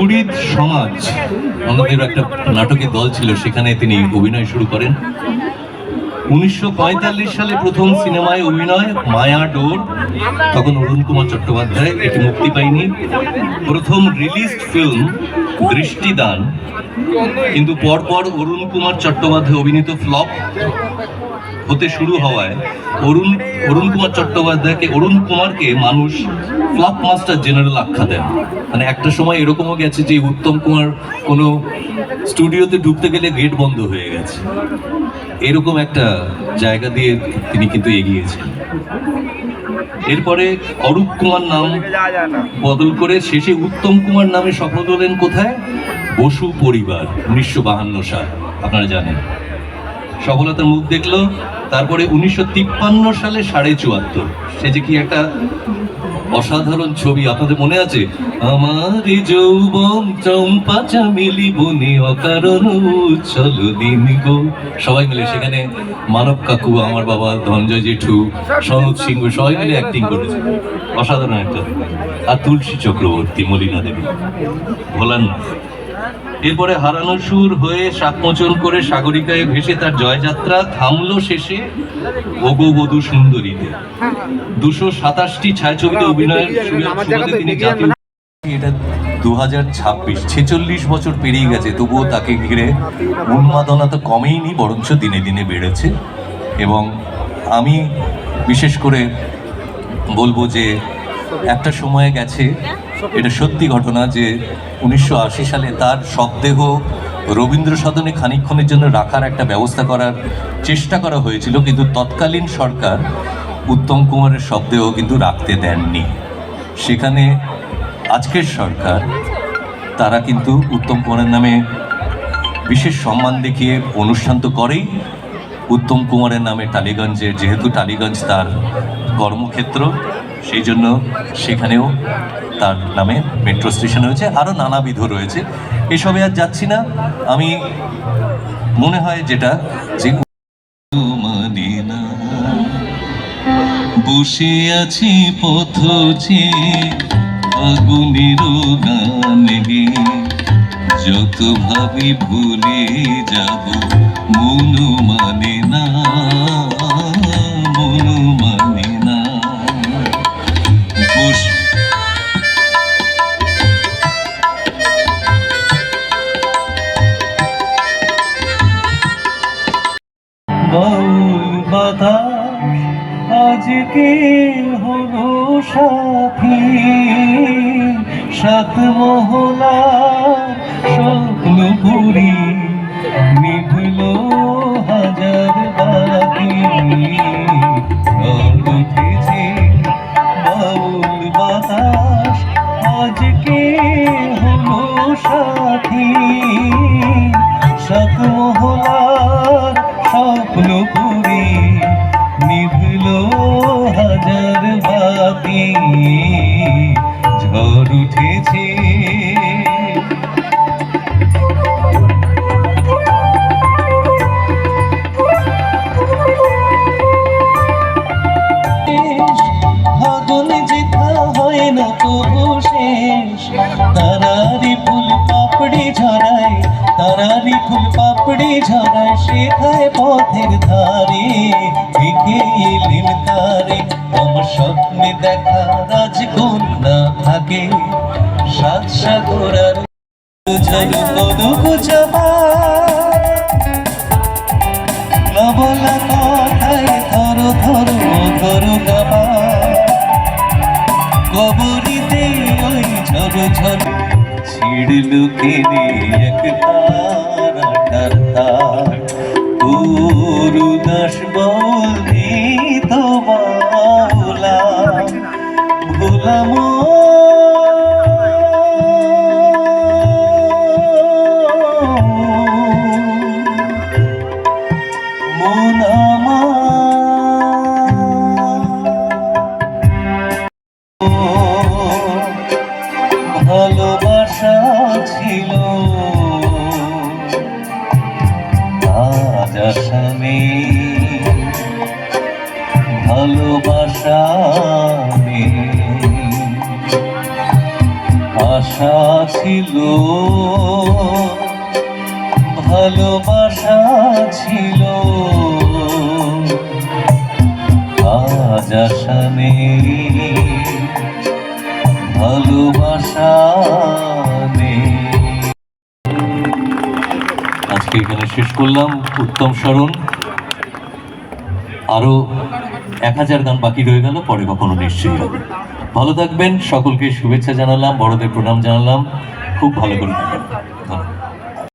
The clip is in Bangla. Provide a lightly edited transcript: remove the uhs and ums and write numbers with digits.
সুহৃদ সমাজ আমাদের একটা নাটকের দল ছিল, সেখানে তিনি অভিনয় শুরু করেন। 1945 সালে প্রথম সিনেমায় অভিনয় মায়া ডোর, তখন অরুণ কুমার চট্টোপাধ্যায়, এটি মুক্তি পায়নি। প্রথম রিলিজ ফিল্ম দৃষ্টিদান, কিন্তু পরপর অরুণ কুমার চট্টোপাধ্যায় অভিনীত ফ্লপ হতে শুরু হওয়ায় অরুণ কুমার চট্টোপাধ্যায়কে, অরুণ কুমারকে মানুষ ফ্লপ মাস্টার জেনারেল আখ্যা দেন। মানে একটা সময় এরকমও গেছে যে উত্তম কুমার কোনো স্টুডিওতে ঢুকতে গেলে গেট বন্ধ হয়ে গেছে, এরকম একটা জায়গা দিয়ে তিনি কিন্তু এগিয়েছেন। এরপরে অরূপ কুমার নাম বদল করে শেষে উত্তম কুমার নামে শপথ হলেন কোথায়? বসু পরিবার, 1952 সাল, আপনারা জানেন। সফলতার মুখ দেখলো। তারপরে 1953 সালে 74, সে যে কি একটা অসাধারণ ছবি, আপনাদের মনে আছে? আমার যৌবন চম্পা চামেলি বনে অকারণ উচ্ছল দিন গো, সবাই মিলে সেখানে মানব কাকু, আমার বাবা, ধনঞ্জয় জেঠু, সনদ সিংহ সবাই মিলে অ্যাক্টিং করেছে, অসাধারণ একটা। আর তুলসী চক্রবর্তী, মলিনা দেবী, ভোলার না। এরপরে হারানো সুর হয়ে শাকমোচন করে সাগরিকায় ভেসে তার জয়যাত্রা থামলো শেষে ওগো সুন্দরীতে। 227টি ছায়াছবিতে অভিনয়ের সুবাদে তিনি জাতীয়, এটা 2026, 46 বছর পেরিয়ে গেছে, তবুও তাকে ঘিরে উন্মাদনা তো কমেইনি, বরঞ্চ দিনে দিনে বেড়েছে। এবং আমি বিশেষ করে বলবো যে একটা সময় গেছে, এটা সত্যি ঘটনা, যে 1980 সালে তার শবদেহ রবীন্দ্র সদনে খানিকক্ষণের জন্য রাখার একটা ব্যবস্থা করার চেষ্টা করা হয়েছিল, কিন্তু তৎকালীন সরকার উত্তম কুমারের শবদেহ কিন্তু রাখতে দেননি। সেখানে আজকের সরকার, তারা কিন্তু উত্তম কুমারের নামে বিশেষ সম্মান দেখিয়ে অনুষ্ঠান তো করেই, উত্তম কুমারের নামে টালিগঞ্জে, যেহেতু টালিগঞ্জ তার কর্মক্ষেত্র, সেই জন্য সেখানেও তার নামে মেট্রো স্টেশন হয়েছে, আরও নানাবিধ রয়েছে। এসবে আর যাচ্ছি না। আমি মনে হয় যেটা, যে মানে না বসে আছি পথে আগুনের গান গেয়ে, যত ভাবি ভুলে যাব মন মানে না, মন মানে না। বাতাস আজকে হলো সাথী, সাত মহলা স্বপ্ন পুরি নিভল হাজার বাতি। উঠেছে বাউল বাতাস আজকে হলো সাথী, সাত মহলার স্বপ্ন পুরি নিভল হাজার বাতি। ঝড় উঠেছে ভাগনে যেথা হয় না তবু শেষ, তারারি ফুল পাপড়ি ঝরায়, তারারি ফুল পাপড়ি ঝরায়, শেখায় পথের ধারে একে এলেন তারে। আমার স্বপ্নে দেখা রাজকন্যা থাকে, সাত সাগর আর ঝালু কনক চাপা, না বলা কথায় ধরো ধরো ধরো গাবা, কবরিতে ওই ঝরো ঝরো ছিড়লো কেনে এক তারাটার তার। গুরুদাস বলি তো বাউলা ভোলাম মন ভালোবাসা ছিল, আজ আশা নেই, ভালোবাসা নেই, আশা আশা ছিল, ভালোবাসা ছিল, আজ আশা নেই, ভালোবাসা নেই। আজকে এখানে শেষ করলাম উত্তম স্মরণ। আরো 1000 গান বাকি রয়ে গেল, পরে কখনো নিশ্চয়ই হবে। ভালো থাকবেন, সকলকে শুভেচ্ছা জানালাম, বড়দের প্রণাম জানালাম, খুব ভালো করে থাকবেন।